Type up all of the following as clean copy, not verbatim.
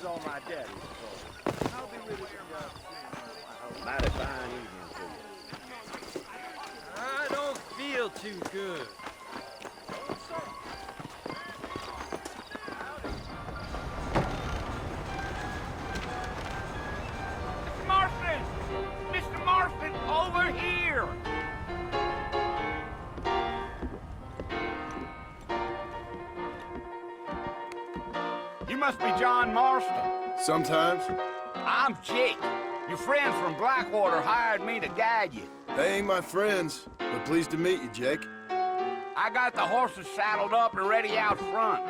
All my daddy's for. I'll be with you. Mighty fine evening to you. I don't feel too good. Mr. Marston! Mr. Marston, over here! You must be John Marston. Sometimes. I'm Jake. Your friends from Blackwater hired me to guide you. They ain't my friends, but pleased to meet you, Jake. I got the horses saddled up and ready out front.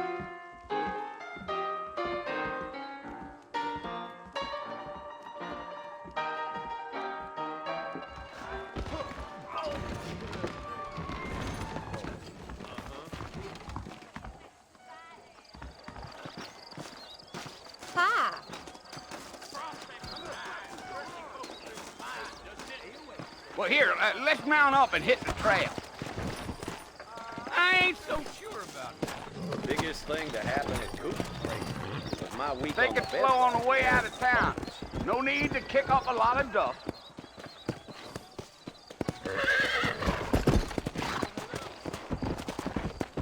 Well, here, let's mount up and hit the trail. I ain't so sure about that. The biggest thing to happen at Cooper's place was my week Take on it the slow on the way out of town. No need to kick up a lot of dust.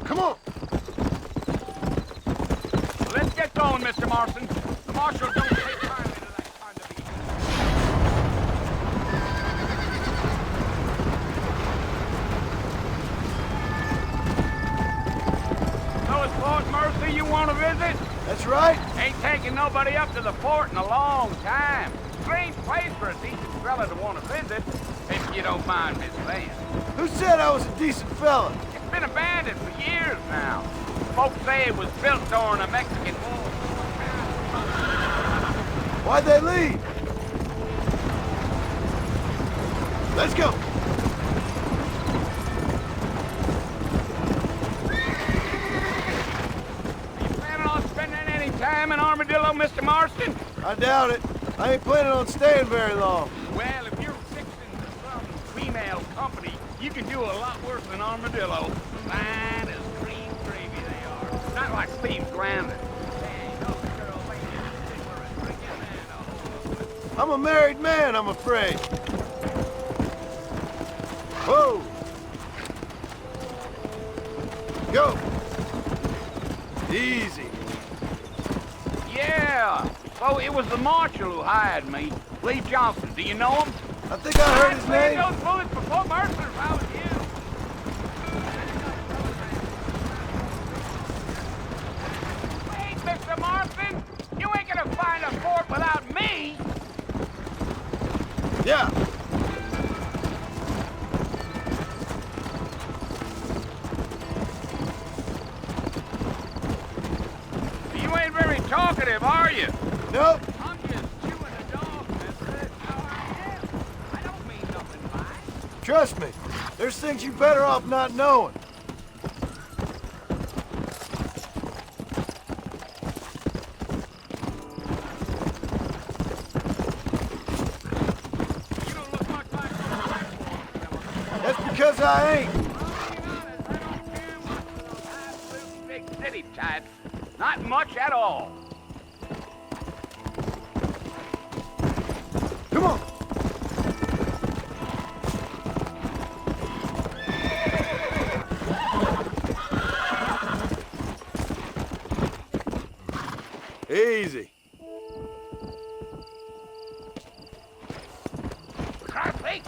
Come on! Let's get going, Mr. Marston. The marshal don't take kindly to that kind of eating. So it's Fort Mercy you want to visit? That's right. Ain't taking nobody up to the fort in a long time. Strange place for a decent fella to want to visit, if you don't mind me saying. Who said I was a decent fella? It's been abandoned for years now. Folks say it was built during the Mexican War. Why'd they leave? Let's go. Are you planning on spending any time in Armadillo, Mr. Marston? I doubt it. I ain't planning on staying very long. Well, if you're fixing to some female company, you can do a lot worse than Armadillo. Fine as green gravy they are. Not like Steve's grounded. Hey, those girls ain't as particular as drinking man all over. I'm a married man, I'm afraid. Whoa! Go! Easy. Yeah. So it was the marshal who hired me. Lee Johnson. Do you know him? I think I heard his I'd play name. those bullets before Mercer if I was you. Wait, Mr. Marston. You ain't gonna find a fort without me. Yeah. You ain't very talkative, are you? Nope. I'm just chewing a dog, mister. That's how I am. I don't mean nothing by it. Trust me. There's things you better off not knowing. You don't look much like That's because I ain't. I don't care what those absolute big city competitive type. Not much at all. Come on. Easy. Traffic!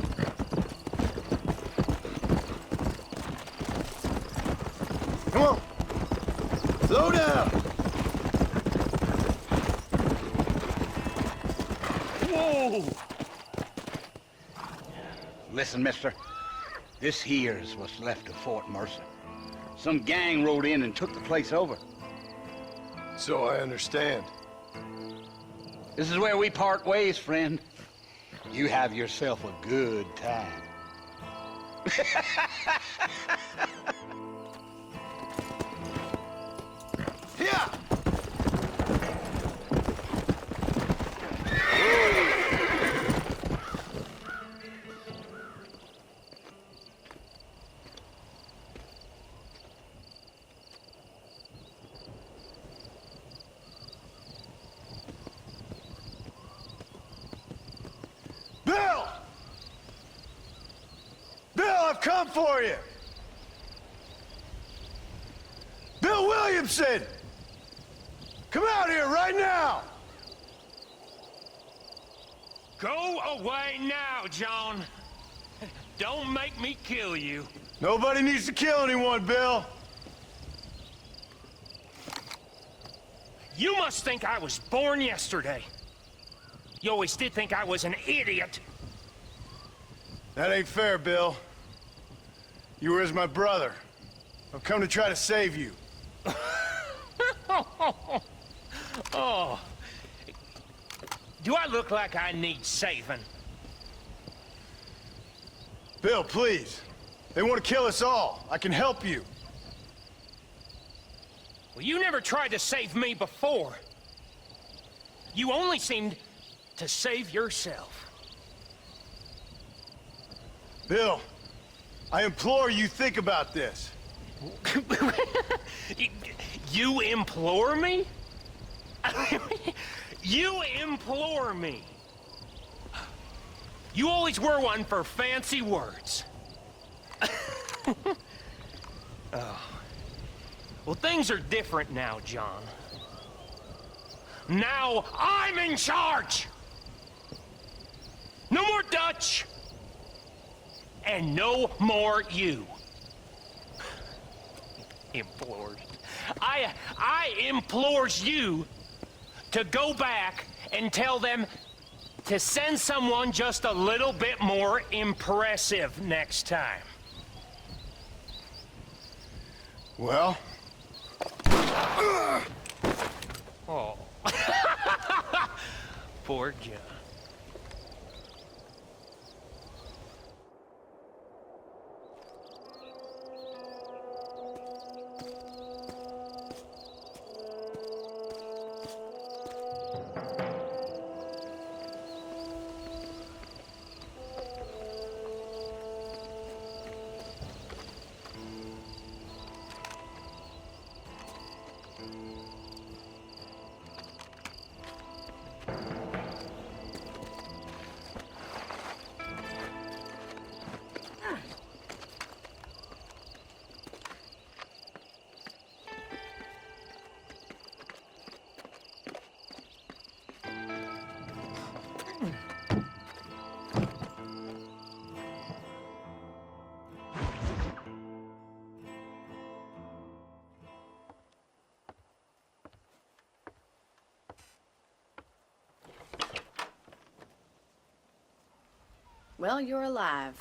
Come on. Slow down. Whoa! Listen, mister. This here's what's left of Fort Mercer. Some gang rode in and took the place over. So I understand. This is where we part ways, friend. You have yourself a good time. Yeah. Bill! Bill, I've come for you! Bill Williamson! Come out here right now! Go away now, John. Don't make me kill you. Nobody needs to kill anyone, Bill. You must think I was born yesterday. You always did think I was an idiot. That ain't fair, Bill. You were as my brother. I've come to try to save you. Oh. Do I look like I need saving? Bill, please. They want to kill us all. I can help you. Well, you never tried to save me before. You only seemed to save yourself. Bill, I implore you think about this. You implore me? You implore me. You always were one for fancy words. Oh. Well, things are different now, John. Now I'm in charge! No more Dutch! And no more you. Implores. I implores you to go back and tell them to send someone just a little bit more impressive next time. Well? Oh. Poor John. Well, you're alive.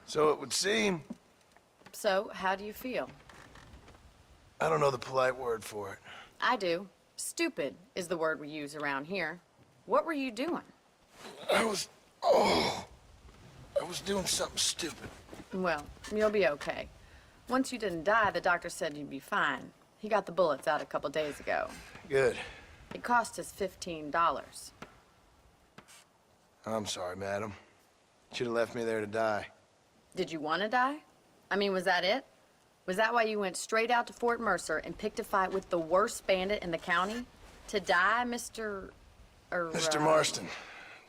So it would seem. So, how do you feel? I don't know the polite word for it. I do. Stupid is the word we use around here. What were you doing? I was doing something stupid. Well, you'll be okay. Once you didn't die, the doctor said you'd be fine. He got the bullets out a couple days ago. Good. It cost us $15. I'm sorry, madam. Should have left me there to die. Did you want to die? I mean, was that it? Was that why you went straight out to Fort Mercer and picked a fight with the worst bandit in the county? To die, Mr. Mr. Marston.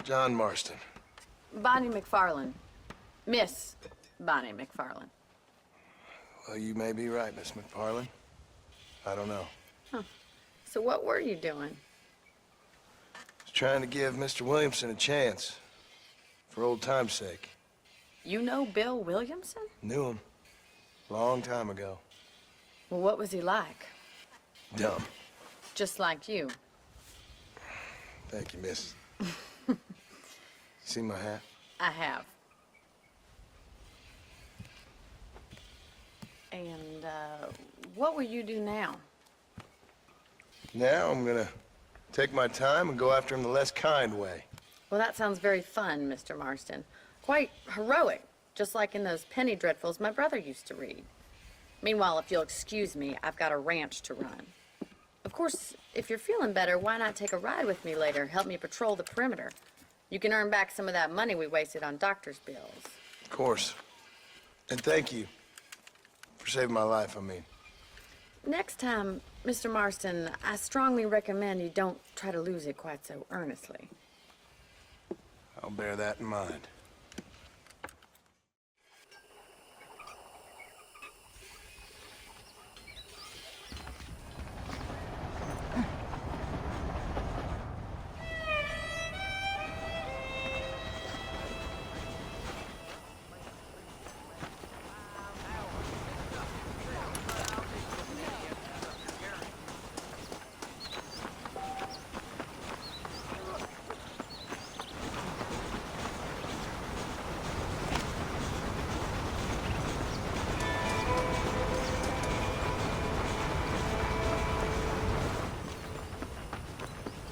John Marston. Bonnie McFarlane. Miss Bonnie McFarlane. Well, you may be right, Miss McFarlane. I don't know. Huh. So what were you doing? Just trying to give Mr. Williamson a chance. For old time's sake. You know Bill Williamson? Knew him. Long time ago. Well, what was he like? Dumb. Just like you. Thank you, miss. See my hat? I have. And, what will you do now? Now I'm gonna take my time and go after him the less kind way. Well, that sounds very fun, Mr. Marston. Quite heroic, just like in those penny dreadfuls my brother used to read. Meanwhile, if you'll excuse me, I've got a ranch to run. Of course, if you're feeling better, why not take a ride with me later? Help me patrol the perimeter. You can earn back some of that money we wasted on doctor's bills. Of course. And thank you. For saving my life, I mean. Next time, Mr. Marston, I strongly recommend you don't try to lose it quite so earnestly. I'll bear that in mind.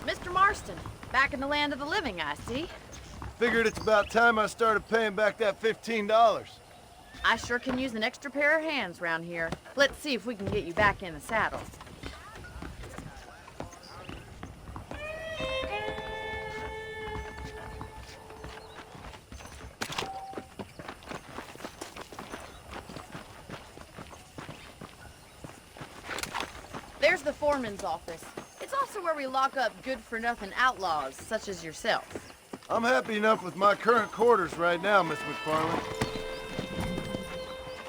Mr. Marston, back in the land of the living, I see. Figured it's about time I started paying back that $15. I sure can use an extra pair of hands round here. Let's see if we can get you back in the saddle. There's the foreman's office. It's also where we lock up good-for-nothing outlaws, such as yourself. I'm happy enough with my current quarters right now, Miss McFarlane.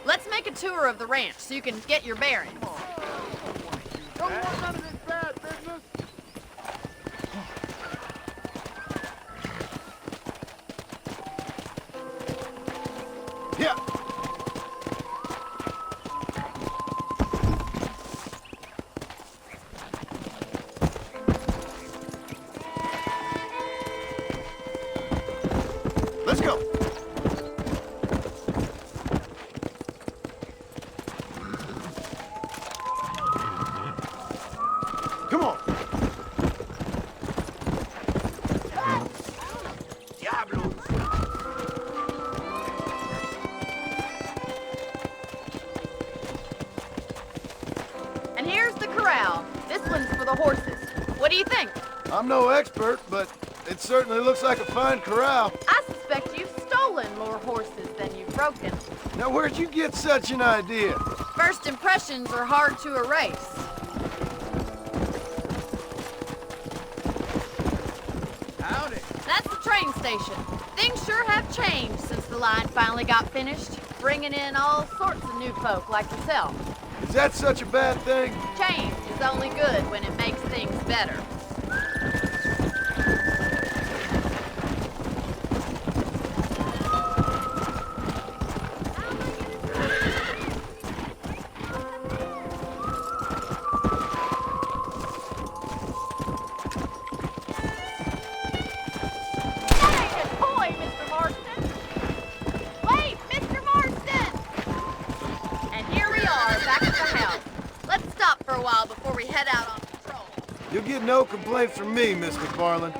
Let's make a tour of the ranch so you can get your bearings. Don't want none of this bad business. Yeah. Let's go. Come on. Diablo! And here's the corral. This one's for the horses. What do you think? I'm no expert, but it certainly looks like a fine corral. I suspect you've stolen more horses than you've broken. Now, where'd you get such an idea? First impressions are hard to erase. Howdy. That's the train station. Things sure have changed since the line finally got finished, bringing in all sorts of new folk like yourself. Is that such a bad thing? Change is only good when it makes things better. You'll get no complaints from me, Miss McFarlane.